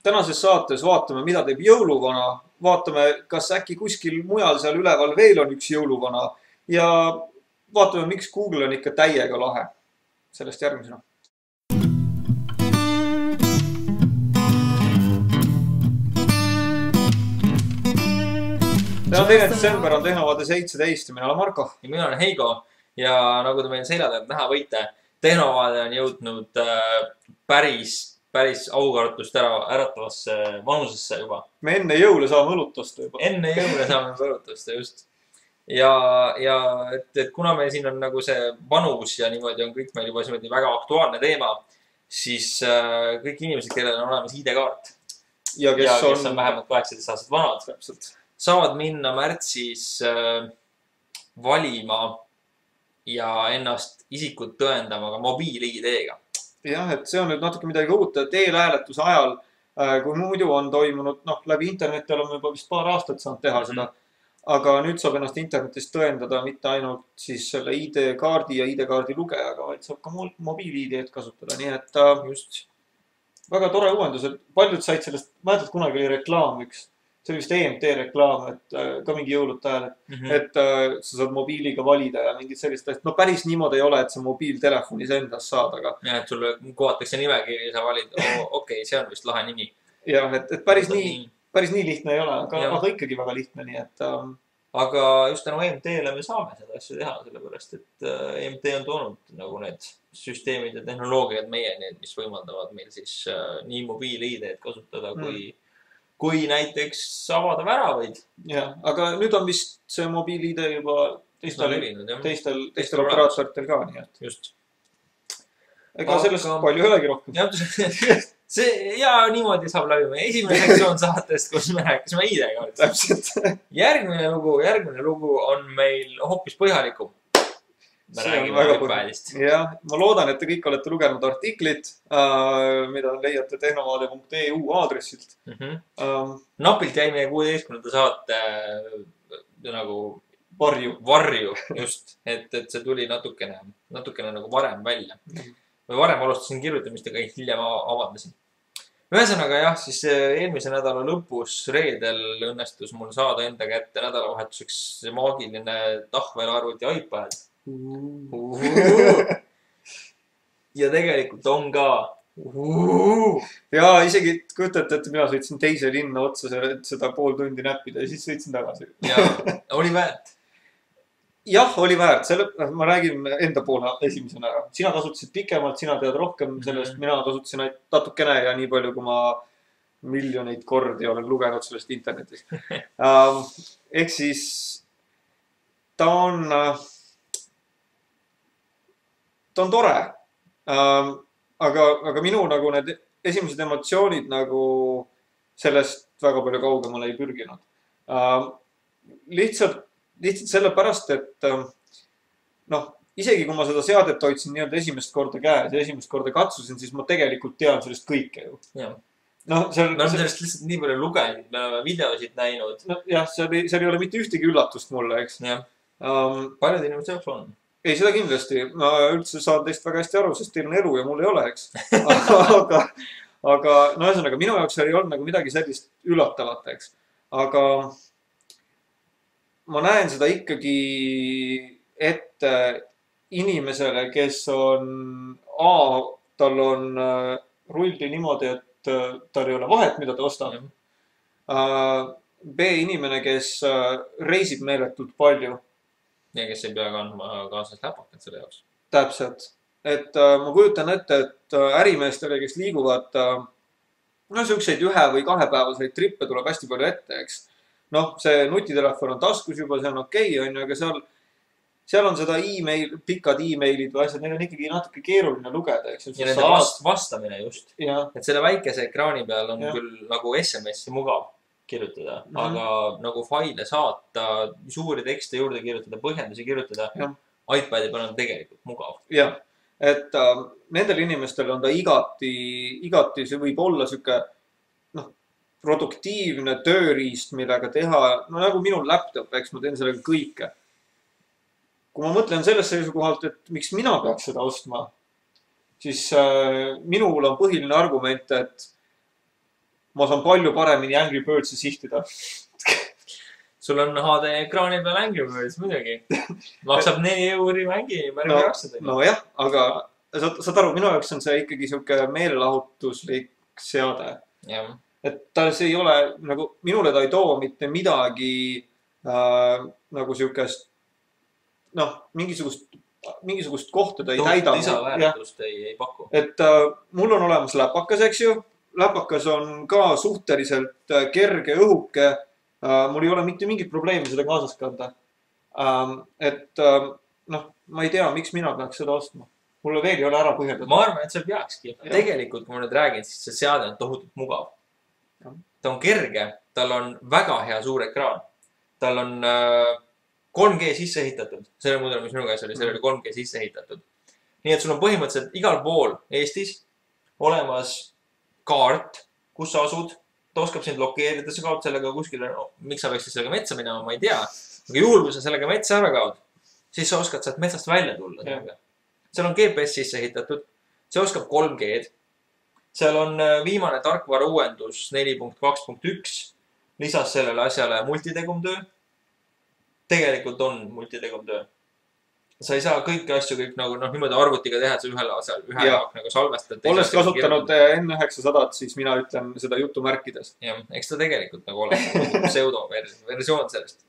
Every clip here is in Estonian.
tänases saates vaatame, mida teeb jõuluvana. Vaatame, kas äkki kuskil mujal seal üleval veel on üks jõuluvana. Ja vaatame, miks Google on ikka täiega lahe. Sellest järgmisena. 2. detsember on Tehnovaade 17 ja mina olen Marko. Ja mina olen Heigo ja nagu te meil selja tead näha võite, Tehnovaade on jõudnud päris aukartust äratavasse vanusesse juba. Me enne jõule saame õlutust juba. Enne jõule saame õlutust, just. Ja et kuna meil siin on nagu see vanus ja niimoodi on kõik meil juba väga aktuaalne teema, siis kõik inimesed, kellel on olemas ID-kaart ja kes on vähemalt 18 aastat vanad, saavad minna märtsis valima ja ennast isikut tõendama ka mobiil-ID-ga. Jah, et see on nüüd natuke midagi uut, et eelhääletuse ajal, kui muidu on toimunud, läbi interneti oleme juba vist paar aastat saanud teha seda, aga nüüd saab ennast internetis tõendada mitte ainult siis selle ID-kaardi ja ID-kaardi lugejaga, vaid saab ka mobiil-ID-d kasutada, nii et just väga tore uuendus, et paljud said sellest, mäletad kunagi oli reklaam üks, see oli vist EMT reklaam, et ka mingi jõulude ajal, et sa saad mobiiliga valida ja mingid sellist, et no päris niimoodi ei ole, et sa mobiiltelefonis endas saad, aga... Ja, et sulle kuvatakse nimekiri ja sa valid, okei, see on vist lahe nimi. Jah, et päris nii lihtne ei ole, aga ikkagi väga lihtne, nii et... Aga just tänu EMT-le me saame seda asju teha, sellepärast, et EMT on toonud nagu need süsteemid ja tehnoloogiad meieni, mis võimaldavad meil siis nii mobiil-ID-d kasutada kui näiteks avada väravaid. Jah, aga nüüd on vist see mobiil-ID juba teistel operaatoritel ka, nii et... Just. Ega sellest palju ei olegi rohkem. Ja niimoodi saab läbi meie esimene sektsioon saatest, kus me rääkisime ID-kaardist. Täpselt. Järgmine lugu on meil hoopis põhjalikum. Me räägime iPadist. Jah, ma loodan, et te kõik olete lugenud artiklit, mida leiate tehnovaade.eu aadressilt. Napilt jäi meie 16. saate nagu varju, just. Et see tuli natukene nagu varem välja. Või varem alustasin kirjutamist, aga hiljem avandasin. Ühesõnaga jah, siis eelmise nädala lõpus reedel õnnestus mul saada enda kätte nädalavahetuseks see maagiline tahvelarvuti iPad. Ja tegelikult on ka. Ja isegi kujutate, et mina sõitsin teise linna otsa seda pool tundi näppida ja siis sõitsin tagasi. Ja oli väärt. Jah, oli väärt. Ma räägin enda poole esimesena ära. Sina kasutasid pikemalt, sina tead rohkem sellest. Mina kasutasin natukene ja nii palju, kui ma miljoneid kordi olen lugenud sellest internetis. Ehk siis ta on tore. Aga minu nagu need esimesed emotsioonid nagu sellest väga palju kaugemale ei pürginud. Lihtsalt sellepärast, et isegi kui ma seda seadet hoidsin nii-öelda esimest korda käes ja esimest korda katsusin, siis ma tegelikult tean sellest kõike ju. Me oleme sellest lihtsalt nii palju lugenud, me oleme videosid näinud. Jah, seal ei ole mitte ühtegi üllatust mulle, eks. Paljud inimesed jaoks on. Ei, seda kindlasti. Ma üldse saan teist väga hästi aru, sest teil on elu ja mul ei ole, eks. Aga ühesõnaga, minu jaoks ei olnud nagu midagi sellist üllatavat, eks. Aga ma näen seda ikkagi ette inimesele, kes on tal on rulli niimoodi, et tal ei ole vahet, mida ta ostab. B inimene, kes reisib meeletult palju. Ja kes ei pea kandma kaasas läpakat selle jaoks. Täpselt. Et ma kujutan ette, et ärimeestele, kes liiguvad, selliseid 1- või 2-päevaseid trippe tuleb hästi palju ette, eks. See nutitelefon on taskus juba, see on okei, aga seal on seda pikad e-mailid või asjad, neil on ikkagi natuke keeruline lugeda. Ja nende vastamine just. Et selle väikese ekraani peal on küll nagu SMS-i mugav kirjutada, aga nagu faile saata, suuri tekste juurde kirjutada, põhjendusi kirjutada, iPadi peal on tegelikult mugav. Jah, et nendel inimestel on ta igati, see võib olla siuke produktiivne tööriist, millega teha, nagu minul laptop, eks ma teen sellega kõike. Kui ma mõtlen selles seisukohalt, et miks mina peaks seda ostma, siis minul on põhiline argument, et ma saan palju paremini Angry Birdsi sihtida. sul on HD ekraani peal Angry Birds muidugi. Maksab 4 euri mängi, päris jaksad. Nojah, aga saad aru, minu jaoks on see ikkagi sihuke meelelahutuslik seade. Et ta see ei ole nagu, minule ta ei too mitte midagi nagu siukest, noh, mingisugust kohta ta ei täida. Lisaväärtust ei paku. Et mul on olemas läpakas, eks ju. Läpakas on ka suhteliselt kerge õhuke. Mul ei ole mitte mingit probleemi seda kaasas kanda. Et noh, ma ei tea, miks mina peaks seda ostma. Mulle veel ei ole ära põhjendatud. Ma arvan, et see peakski. Tegelikult, kui ma nüüd räägin, siis see seade on tohutult mugav. Ta on kerge, tal on väga hea suur ekraan. Tal on 3G sisse ehitatud. Selle mudel, mis minu käes oli, seal oli 3G sisse ehitatud. Nii et sul on põhimõtteliselt igal pool Eestis olemas kaart, kus sa asud. Ta oskab sind blokeerida, sa kaod sellega kuskile, no, miks sa peaksid sellega metsa minema, ma ei tea. Aga juhul, kui sa sellega metsa ära kaod, siis sa oskad sealt metsast välja tulla. Seal on GPS sisse ehitatud, see oskab 3G-d. Seal on viimane tarkvara uuendus 4.2.1, lisas sellele asjale multitegumtöö. Tegelikult on multitegumtöö. Sa ei saa kõiki asju kõik nagu niimoodi arvutiga teha, et sa ühele asjal ühe nagu salvestad. Olles kasutanud N900, siis mina ütlen seda juttu märkides. Jah, eks ta tegelikult nagu ole pseudo-versioon sellest.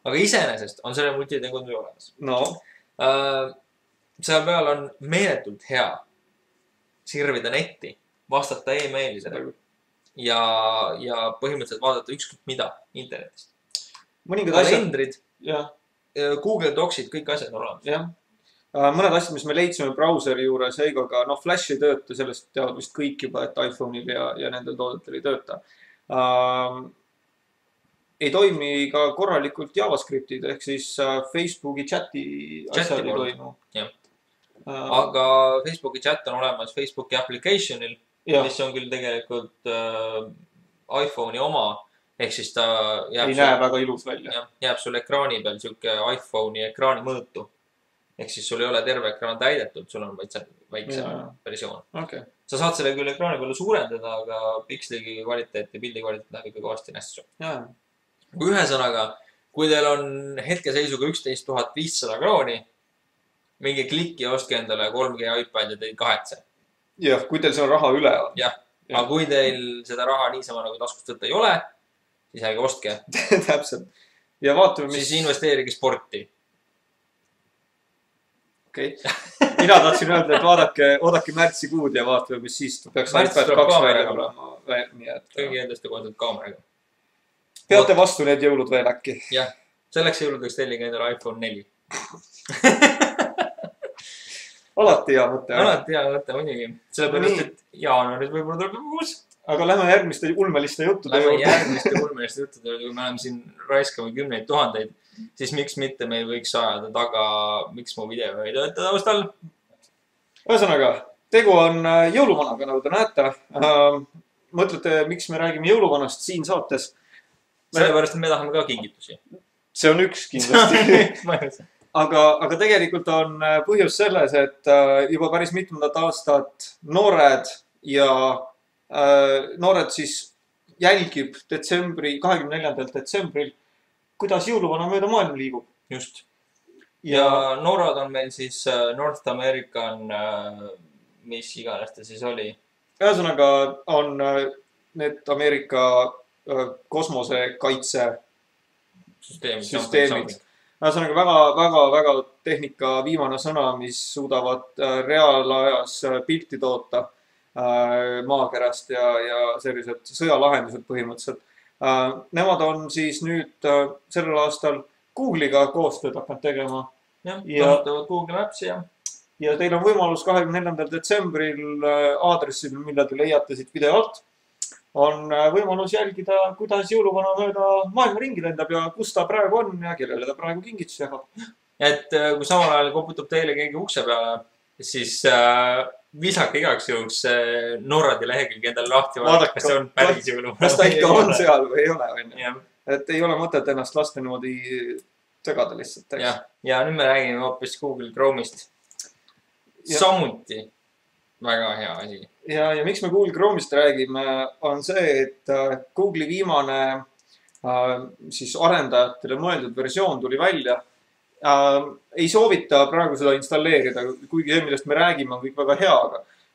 Aga iseenesest on selle multitegumtöö olemas. No. Seal peal on meeletult hea sirvida netti, vastata e-mailidele ja põhimõtteliselt vaadata ükskõik mida internetist. Kalendrid, Google Docsid, kõik asjad on olemas. Jah. Mõned asjad, mis me leidsime brauseri juures, Eigoga, Flash ei tööta, sellest teavad vist kõik juba, et iPhone'il ja nendel toodetel ei tööta. Ei toimi ka korralikult JavaScriptid, ehk siis Facebooki chati asjad ei toimu. Aga Facebooki chat on olemas Facebooki applicationil, mis on küll tegelikult iPhone'i oma. Ehk siis ta ei näe väga ilus välja. Jääb sul ekraani peal siuke iPhone'i ekraani mõõtu. Ehk siis sul ei ole terve ekraan täidetud, sul on vaid väiksem versioon. Sa saad selle küll ekraani peale suurendada, aga pixli kvaliteet ja pildi kvaliteet läheb ikka kõvasti nässu. Ühesõnaga, kui teil on hetkeseisuga 11 500 krooni, mingi klikki ostke endale 3G iPad ja teid kahetse. Jah, kui teil seal raha üle on. Jah, aga kui teil seda raha niisama nagu taskust võtta ei ole, siis ärge ostke. Täpselt. Ja vaatame, mis... Siis investeerige sporti. Okei. Mina tahtsin öelda, et oodake märtsikuud ja vaatame, mis siis peaks iPad 2 välja olema. Kõigi endast koondad kaameraga. Peate vastu need jõulud veel äkki? Jah, selleks jõuludeks tellige endale iPhone 4. Alati hea mõte. Alati hea mõte, muidugi. Sellepärast, et jaanuaris võib-olla tuleb uus. Aga lähme järgmiste ulmeliste juttude juurde. Lähme järgmiste ulmeliste juttude juurde, kui me oleme siin raiskama 10 000, siis miks mitte meil võiks ajada taga, miks mu video ei tööta taustal? Ühesõnaga, tegu on jõuluvanaga, nagu te näete. Mõtlete, miks me räägime jõuluvanast siin saates? Sellepärast, et me tahame ka kingitusi. See on üks kindlasti. Aga tegelikult on põhjus selles, et juba päris mitmendat aastat noored siis jälgib 24. detsembril, kuidas jõuluvana mööda maailma liigub. Just. Ja noorad on meil siis North American, mis iganes ta siis oli. Ühesõnaga on need Ameerika kosmosekaitse süsteemid. Ühesõnaga väga tehnika viimane sõna, mis suudavad reaalajas pilti toota maakerast ja sellised sõjalahendused põhimõtteliselt. Nemad on siis nüüd sellel aastal Google'iga koostööd hakanud tegema. Jah, kasutavad Google Maps'i ja teil on võimalus 24. detsembril aadressil, mille te leiate siit video alt, on võimalus jälgida, kuidas jõuluvana mööda maailma ringi lendab ja kus ta praegu on ja kellele ta praegu kingitusi jagab. Et kui samal ajal koputab teile keegi ukse peale, siis visake igaks juhuks Norradi lehekülg endale lahti vaadata, kas see on päris jõuluvana. Kas ta ikka on seal või ei ole. Et ei ole mõtet ennast lasta niimoodi segada lihtsalt. Ja nüüd me räägime hoopis Google Chrome'ist. Samuti väga hea asi. ja miks me Google Chrome'ist räägime, on see, et Google'i viimane siis arendajatele mõeldud versioon tuli välja. Ei soovita praegu seda installeerida, kuigi see, millest me räägime, on kõik väga hea,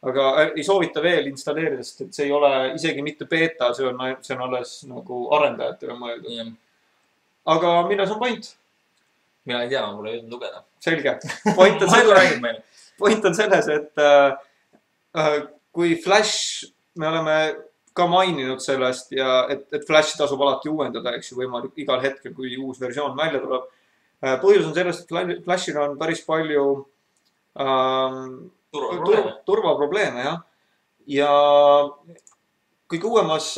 aga ei soovita veel installeerida, sest et see ei ole isegi mitte beeta, see on alles nagu arendajatele mõeldud. Aga milles on point? Mina ei tea, ma pole jõudnud lugeda. Selge. Point on selles, et kui Flash, me oleme ka maininud sellest ja et Flashi tasub alati uuendada, eks ju, võimalik igal hetkel, kui uus versioon välja tuleb. Põhjus on sellest, et Flashil on päris palju turvaprobleeme, jah. Ja kõige uuemas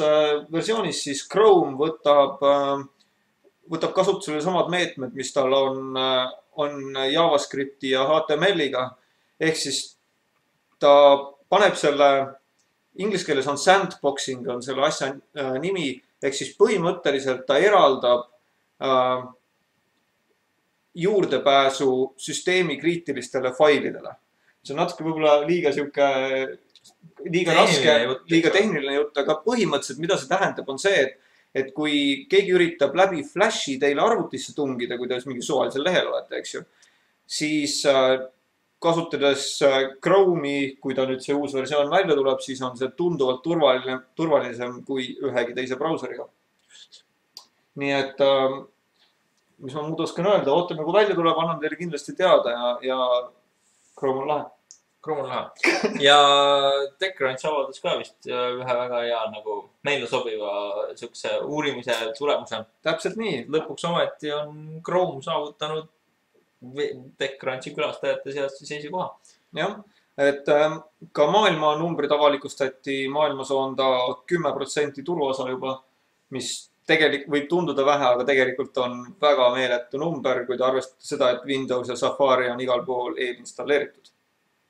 versioonis siis Chrome võtab kasutusele samad meetmed, mis tal on JavaScripti ja HTML-iga. Ehk siis ta paneb selle, inglise keeles on sandboxing on selle asja nimi, ehk siis põhimõtteliselt ta eraldab juurdepääsu süsteemi kriitilistele failidele. See on natuke võib-olla liiga raske, liiga tehniline jutt, aga põhimõtteliselt mida see tähendab on see, et kui keegi üritab läbi Flashi teile arvutisse tungida, kui te mingi suvalisel lehel olete, eks ju, siis kasutades Chrome'i, kui ta nüüd see uus versioon välja tuleb, siis on see tunduvalt turvalisem kui ühegi teise brauseriga. Nii et, mis ma muud oskan öelda, ootame, kui välja tuleb, annan teile kindlasti teada ja Chrome on lahe. Chrome on lahe. Ja TechCrunch avaldas ka vist ühe väga hea nagu meile sobiva sukse uurimise tulemuse. Täpselt nii. Lõpuks ometi on Chrome saavutanud TechCrunchi külastajate seast siis koha. Jah, et ka maailma numbrid avalikustati, maailmas on ta 10% turuosa juba, mis tegelikult võib tunduda vähe, aga tegelikult on väga meeletu number, kui te arvestate seda, et Windows ja Safari on igal pool eelinstalleeritud.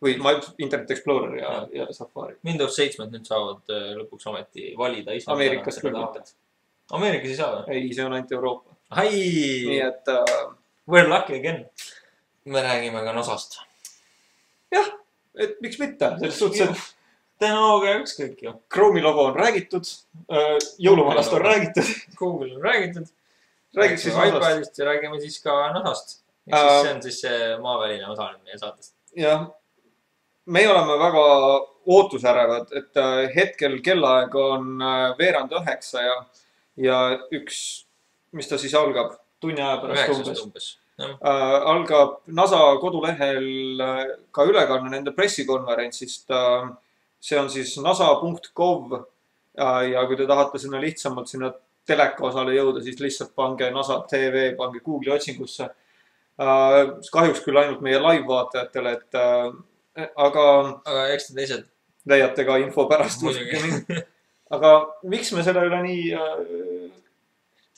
Või Internet Explorer ja Safari. Windows 7 nüüd saavad lõpuks ometi valida ise. Ameerikas küll mitte. Ameerikas ei saa või? Ei, see on ainult Euroopa. Nii et we're lucky again. Me räägime ka NASAst. Jah, et miks mitte? Selles suhtes, et tehnoloogia ükskõik ju. Chrome'i logo on räägitud, jõuluvanast on räägitud. Google on räägitud. Räägiks siis iPadist ja räägime siis ka NASAst. See on siis see maaväline osa meie saatest. Jah, me oleme väga ootusärevad, et hetkel kellaaeg on 8:30 ja mis ta siis algab? Tunni aja pärast umbes. Algab NASA kodulehel ka ülekanne nende pressikonverentsist. See on siis nasa.gov ja kui te tahate sinna lihtsamalt sinna teleka osale jõuda, siis lihtsalt pange NASA TV, pange Google'i otsingusse. Kahjuks küll ainult meie live-vaatajatele, aga eks te teised leiate ka info pärast. Aga miks me selle üle nii...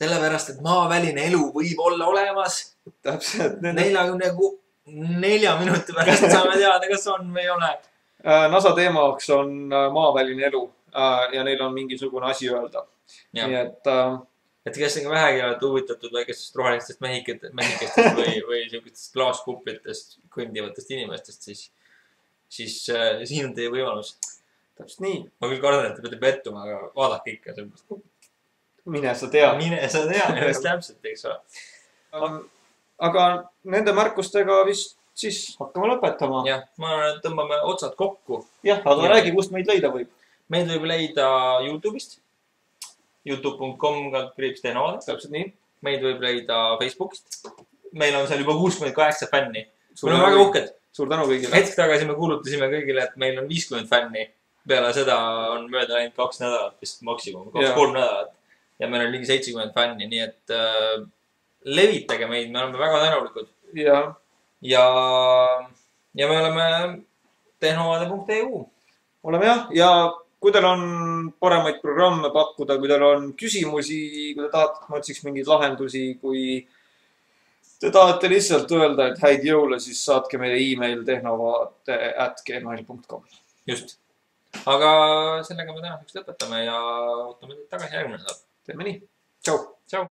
Sellepärast, et maaväline elu võib olla olemas. Täpselt. 44 minuti pärast saame teada, kas on või ei ole. NASA teemaks on maaväline elu ja neil on mingisugune asi öelda. Nii et kes on vähegi olete huvitatud väikestest rohelistest mehikestest või sellisest klaaskuplitest kõndivatest inimestest, siis siin on teie võimalus. Täpselt nii. Ma küll kardan, et te peate pettuma, aga vaadake ikka. Mine sa tea. Just täpselt, eks ole. Aga nende märkustega vist siis hakkame lõpetama. Jah, ma tõmbame otsad kokku. Jah, aga räägi, kust meid leida võib. Meid võib leida YouTube'ist. youtube.com/tehnovaade. Täpselt nii. Meid võib leida Facebookist. Meil on seal juba 68 fänni. Me oleme väga uhked. Suur tänu kõigile. Hetk tagasi me kuulutasime kõigile, et meil on 50 fänni. Peale seda on mööda läinud 2 nädalat, vist maksimum, 2-3 nädalat. Ja meil on ligi 70 fänni, nii et levitage meid, me oleme väga tänulikud. Ja me oleme tehnovaade.eu. Oleme jah, ja kui teil on paremaid programme pakkuda, kui teil on küsimusi, kui te tahate, et ma otsiks mingeid lahendusi, kui te tahate lihtsalt öelda, et häid jõule, siis saatke meile e-mail tehnovaade@gmail.com. Just. Aga sellega me tänaseks lõpetame ja ootame teid tagasi järgmine nädal. Teeme nii. Tšau. Tšau.